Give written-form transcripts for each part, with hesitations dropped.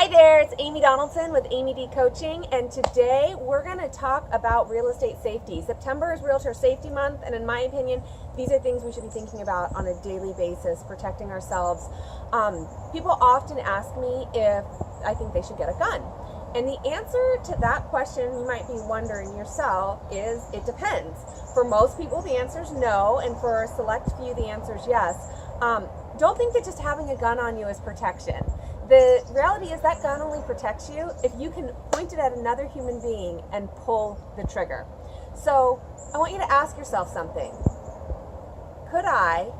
Hi there, it's Amy Donaldson with Amy D Coaching, and today we're going to talk about real estate safety. September is Realtor Safety Month, and in my opinion, these are things we should be thinking about on a daily basis, protecting ourselves. People often ask me if I think they should get a gun. And the answer to that question, you might be wondering yourself, is it depends. For most people, the answer is no, and for a select few, the answer is yes. Don't think that just having a gun on you is protection. The reality is that gun only protects you if you can point it at another human being and pull the trigger. So I want you to ask yourself something. Could I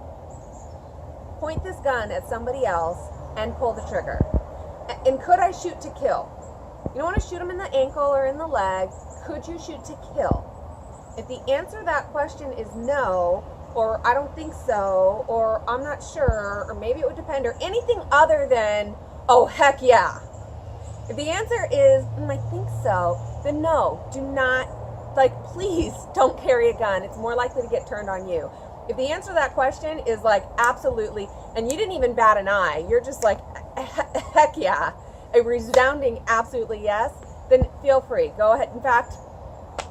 point this gun at somebody else and pull the trigger? And could I shoot to kill? You don't want to shoot them in the ankle or in the leg. Could you shoot to kill? If the answer to that question is no, or I don't think so, or I'm not sure, or maybe it would depend, or anything other than, oh, heck yeah. If the answer is, I think so, then no, do not, please don't carry a gun. It's more likely to get turned on you. If the answer to that question is absolutely, and you didn't even bat an eye, you're just heck yeah, a resounding absolutely yes, then feel free. Go ahead. In fact,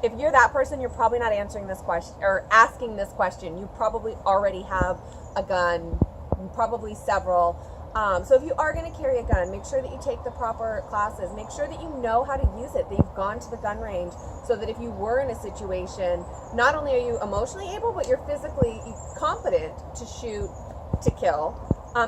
if you're that person, you're probably not answering this question or asking this question. You probably already have a gun, probably several. So if you are going to carry a gun, make sure that you take the proper classes. Make sure that you know how to use it, that you've gone to the gun range, so that if you were in a situation, not only are you emotionally able, but you're physically competent to shoot to kill.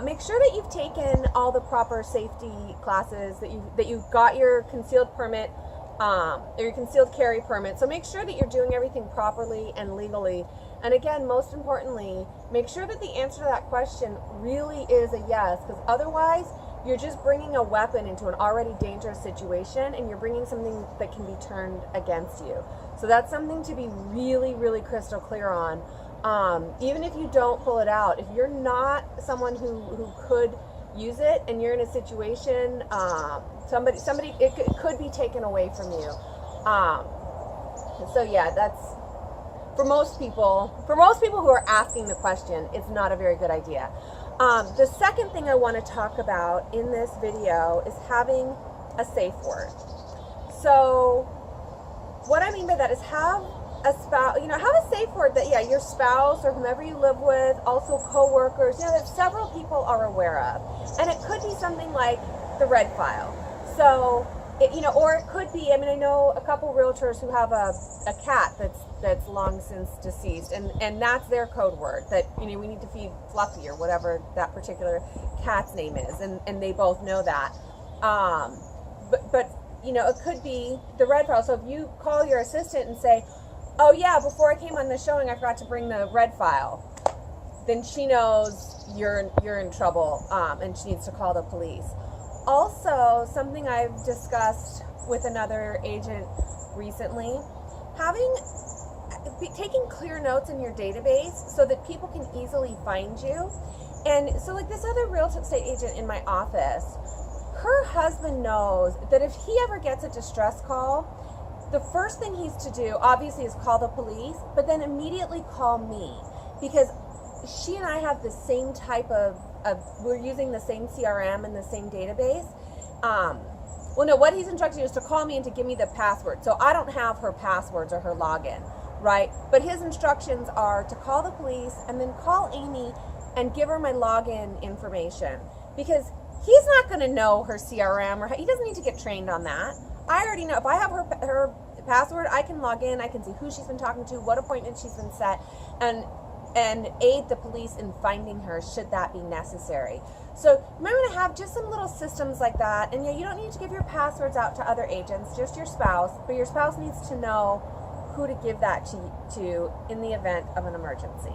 Make sure that you've taken all the proper safety classes, that you've got your concealed permit, or your concealed carry permit. So make sure that you're doing everything properly and legally. And again, most importantly, make sure that the answer to that question really is a yes, because otherwise you're just bringing a weapon into an already dangerous situation, and you're bringing something that can be turned against you. So that's something to be really, really crystal clear on. Even if you don't pull it out, if you're not someone who could use it and you're in a situation, somebody it could be taken away from you. So yeah, that's for most people who are asking the question, it's not a very good idea. The second thing I want to talk about in this video is having a safe word. So what I mean by that is have a spouse, have a safe word that, your spouse or whomever you live with, also co-workers, that several people are aware of. And it could be something like the red file. So, or it could be, I know a couple realtors who have a cat that's long since deceased, and that's their code word, that, we need to feed Fluffy or whatever that particular cat's name is, and they both know that. But it could be the red file. So if you call your assistant and say, oh yeah, before I came on the showing, I forgot to bring the red file, then she knows you're in trouble, and she needs to call the police. Also, something I've discussed with another agent recently, taking clear notes in your database so that people can easily find you. And so this other real estate agent in my office, her husband knows that if he ever gets a distress call, the first thing he's to do, obviously, is call the police, but then immediately call me, because she and I have the same type of we're using the same CRM and the same database. What he's instructed you is to call me and to give me the password. So I don't have her passwords or her login, right? But his instructions are to call the police and then call Amy and give her my login information, because he's not going to know her CRM, or he doesn't need to get trained on that. I already know. If I have her password, I can log in, I can see who she's been talking to, what appointment she's been set, and aid the police in finding her should that be necessary. So you might want to have just some little systems like that. And you don't need to give your passwords out to other agents, just your spouse, but your spouse needs to know who to give that to in the event of an emergency.